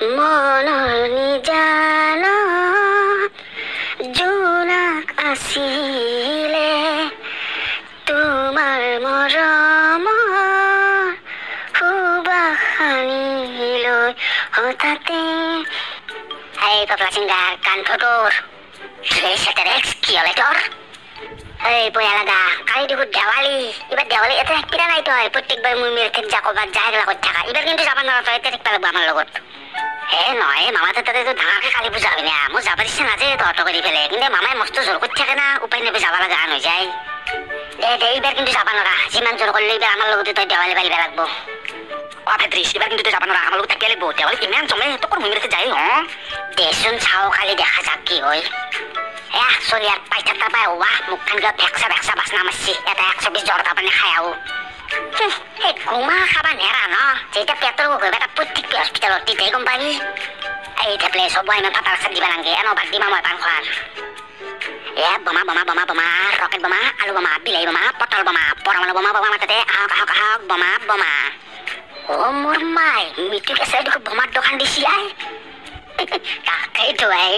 মনৰ নিজান জোনাক আছিলে তোমাৰ মৰমৰ সুবাসনিলৈ হঠাতে এই পগলা চিংগাৰ কান্ধটোৰ কি হলে তোৰ এই বয়ালাদা কালি দেখো দেৱালী এবাৰ দেৱালী এতে কিনা নাই তই প্রত্যেকবার মুই মেরে থেকে যা কবার যা গেলা করতে থাকা এবার কিন্তু যাবার না তই এতে থাকতে লাগবো আমার লগত হে নয় মামা তো তাদের তো ধাঁকে কালী পূজা হবে না মোৰ যাবার ইচ্ছে না যে তহত করে ফেলে কিন্তু মামাই মস্ত জোর করতে থাকে না উপায় নেবে যাবা লাগা আন হয়ে যায় দে এইবার কিন্তু যাবা নরা যিমান জোর করলে এবার আমার লগতে তই দেৱালী পালিবা লাগবো ও ভেদ্ৰিস এবাৰ কিন্তু তুই যাবা নৰা আমাৰ লগত থাকতে লাগবো দেৱালী কিমান জমে তোর মুই মেরে যাই হ্যাঁ দেশুন চাও খালি দেখা যাক কি হয় চলি আর পাইতে পাই ওয়া মুখখান গিয়ে ভেকসা ভেকসা বাসনা মারছি এটা 120 জর্দা পানি খাই আও এই ঘুমা খাবা নেরা ন যেটা পেট্রো গবে এটা প্রত্যেক হসপিটালত দিতেই গম পাবি এই টেবলে সবাই আমি ফাটা রাখা দিবা নাগে এনো বাদ দিমা মই পান খান বোমা বোমা বোমা বোমা রকেট বোমা আলু বোমা বিলাহী বোমা পটল বোমা পরমাণু বোমা বোমা মাথাতে আহক আহক আহক বোমা বোমা ও মোর মাই মিটু কেসে দেখো বোমার দোকান দিছি আই কাকাই তো আই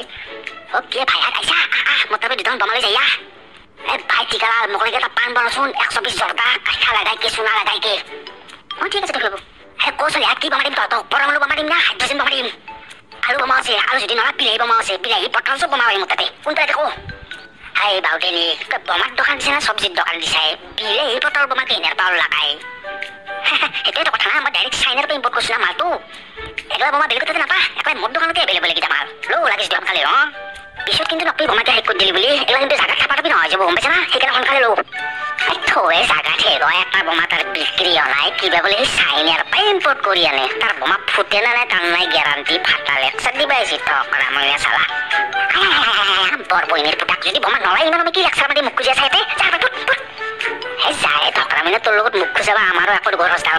ওকে ভাই আইসা মোটামুটি দুজন বোমা লৈ যাইয়া ভাই টিকালাল মোক লাগে এটা পান বনাচোন 120 জর্দা কাঠা লাগাই কে সোনা লাগাই কে ঠিক আছে দেখব কৌশল কি বোমা দিম তত পরমাণু বোমা দিম না হাইড্রোজেন বোমা দিম আলু বোমা আছে আলু যদি নলা বিলাহী বোমা আছে বিলাহী পটল সব বোমা হয় মোটাতে কোনটা দেখো হাই বাউটেনি বোমার দোকান দিছে না সবজির দোকান দিছে বিলাহী পটল বোমা কেনার পাওয়ার লাগাই এটাই তো কথা না আমার ডাইরেক্ট চাইনার পে ইম্পোর্ট করছিলাম মালটো এগুলা বোমা বেলেগ কোথাতে নাপা একবার মোর দোকানতে এভেলেবল এইকেইটা মাল লো লাগিস দিম খালি পিছত কিন্তু নকলি বোমাকে হেক করে দিলি বুলি এগুলা কিন্তু জায়গা থাপাটাপি নহয় যাব গম পাইছা না সেইকাৰণে সোনকালে লো থয়ে জায়গা ঠের একটা বোমা তার বিক্রি হয় কিবা বলে চাইনার পে ইম্পোর্ট করি আনে তার বোমা ফুটে না নাই তার নাই গ্যারান্টি ফাটা লেকচার দিবাইছি তখন আমার চালা বর বইনের পুটাক যদি বোমা নলাই ইমান আমি কি লেকচার মারি মুখ খুঁজে চাইতে যায় তখন আমি তোর লগত মুখ খুঁজাবা আমারও এখন গরজ ডাল